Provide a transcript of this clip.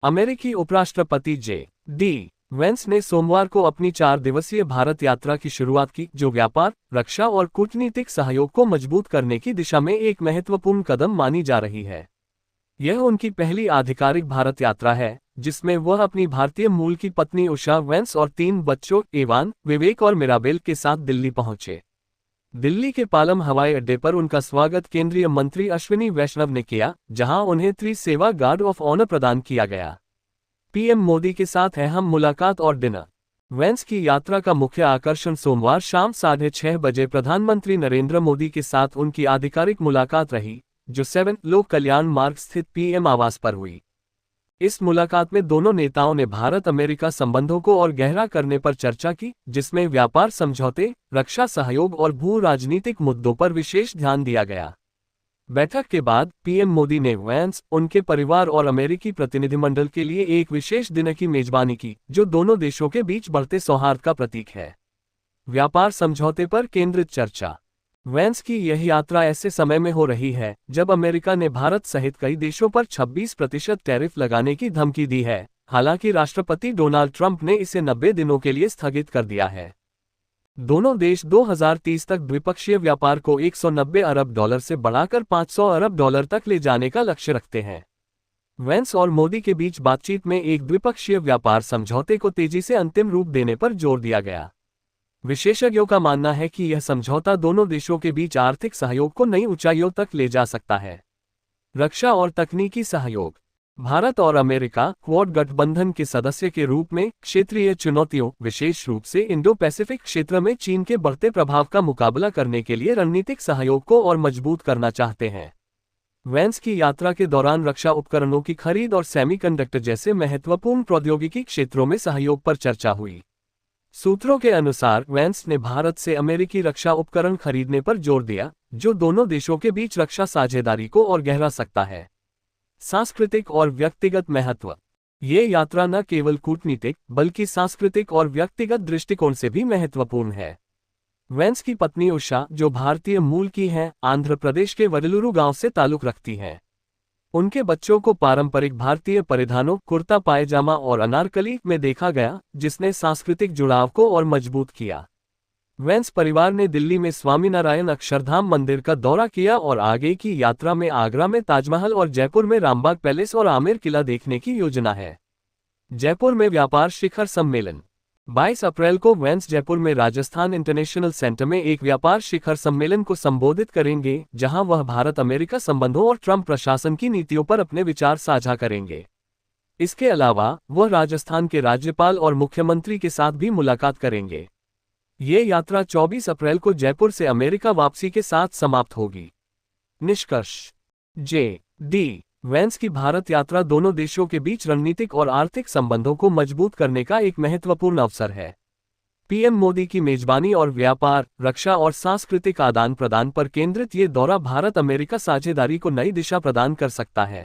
अमेरिकी उपराष्ट्रपति JD. Veins ने सोमवार को अपनी 4 दिवसीय भारत यात्रा की शुरुआत की, जो व्यापार, रक्षा और कूटनीतिक सहयोग को मजबूत करने की दिशा में एक महत्वपूर्ण कदम मानी जा रही है। यह उनकी पहली आधिकारिक भारत यात्रा है, जिसमें वह अपनी भारतीय मूल की पत्नी उषा वेंस और 3 बच्चों एवान, विवेक और मिराबेल के साथ दिल्ली पहुंचे। दिल्ली के पालम हवाई अड्डे पर उनका स्वागत केंद्रीय मंत्री अश्विनी वैष्णव ने किया, जहां उन्हें त्रिसेवा गार्ड ऑफ ऑनर प्रदान किया गया। पीएम मोदी के साथ अहम मुलाकात और डिनर। वेंस की यात्रा का मुख्य आकर्षण सोमवार शाम 6:30 बजे प्रधानमंत्री नरेंद्र मोदी के साथ उनकी आधिकारिक मुलाकात रही, जो 7 लोक कल्याण मार्ग स्थित पीएम आवास पर हुई। इस मुलाकात में दोनों नेताओं ने भारत अमेरिका संबंधों को और गहरा करने पर चर्चा की, जिसमें व्यापार समझौते, रक्षा सहयोग और भू राजनीतिक मुद्दों पर विशेष ध्यान दिया गया। बैठक के बाद पीएम मोदी ने वेंस, उनके परिवार और अमेरिकी प्रतिनिधिमंडल के लिए एक विशेष दिन की मेजबानी की, जो दोनों देशों के बीच बढ़ते सौहार्द का प्रतीक है। व्यापार समझौते पर केंद्रित चर्चा। वेंस की यह यात्रा ऐसे समय में हो रही है जब अमेरिका ने भारत सहित कई देशों पर 26% टैरिफ लगाने की धमकी दी है। हालांकि राष्ट्रपति डोनाल्ड ट्रंप ने इसे 90 दिनों के लिए स्थगित कर दिया है। दोनों देश 2030 तक द्विपक्षीय व्यापार को $190 अरब से बढ़ाकर $500 अरब तक ले जाने का लक्ष्य रखते हैं। वेंस और मोदी के बीच बातचीत में एक द्विपक्षीय व्यापार समझौते को तेजी से अंतिम रूप देने पर जोर दिया गया। विशेषज्ञों का मानना है कि यह समझौता दोनों देशों के बीच आर्थिक सहयोग को नई ऊंचाइयों तक ले जा सकता है। रक्षा और तकनीकी सहयोग। भारत और अमेरिका क्वाड गठबंधन के सदस्य के रूप में क्षेत्रीय चुनौतियों, विशेष रूप से इंडो पैसिफिक क्षेत्र में चीन के बढ़ते प्रभाव का मुकाबला करने के लिए रणनीतिक सहयोग को और मजबूत करना चाहते हैं। वेंस की यात्रा के दौरान रक्षा उपकरणों की खरीद और सेमीकंडक्टर जैसे महत्वपूर्ण प्रौद्योगिकी क्षेत्रों में सहयोग पर चर्चा हुई। सूत्रों के अनुसार वेंस ने भारत से अमेरिकी रक्षा उपकरण खरीदने पर जोर दिया, जो दोनों देशों के बीच रक्षा साझेदारी को और गहरा सकता है। सांस्कृतिक और व्यक्तिगत महत्व। ये यात्रा न केवल कूटनीतिक बल्कि सांस्कृतिक और व्यक्तिगत दृष्टिकोण से भी महत्वपूर्ण है। वेंस की पत्नी उषा, जो भारतीय मूल की हैं, आंध्र प्रदेश के वडलूरू गांव से ताल्लुक रखती हैं। उनके बच्चों को पारंपरिक भारतीय परिधानों, कुर्ता पायजामा और अनारकली में देखा गया, जिसने सांस्कृतिक जुड़ाव को और मजबूत किया। वेंस परिवार ने दिल्ली में स्वामीनारायण अक्षरधाम मंदिर का दौरा किया और आगे की यात्रा में आगरा में ताजमहल और जयपुर में रामबाग पैलेस और आमेर किला देखने की योजना है। जयपुर में व्यापार शिखर सम्मेलन। 22 अप्रैल को वेंस जयपुर में राजस्थान इंटरनेशनल सेंटर में एक व्यापार शिखर सम्मेलन को संबोधित करेंगे, जहां वह भारत अमेरिका संबंधों और ट्रंप प्रशासन की नीतियों पर अपने विचार साझा करेंगे। इसके अलावा वह राजस्थान के राज्यपाल और मुख्यमंत्री के साथ भी मुलाकात करेंगे। ये यात्रा 24 अप्रैल को जयपुर से अमेरिका वापसी के साथ समाप्त होगी। निष्कर्ष। जे.डी. वेंस की भारत यात्रा दोनों देशों के बीच रणनीतिक और आर्थिक संबंधों को मजबूत करने का एक महत्वपूर्ण अवसर है। पीएम मोदी की मेजबानी और व्यापार, रक्षा और सांस्कृतिक आदान प्रदान पर केंद्रित ये दौरा भारत अमेरिका साझेदारी को नई दिशा प्रदान कर सकता है।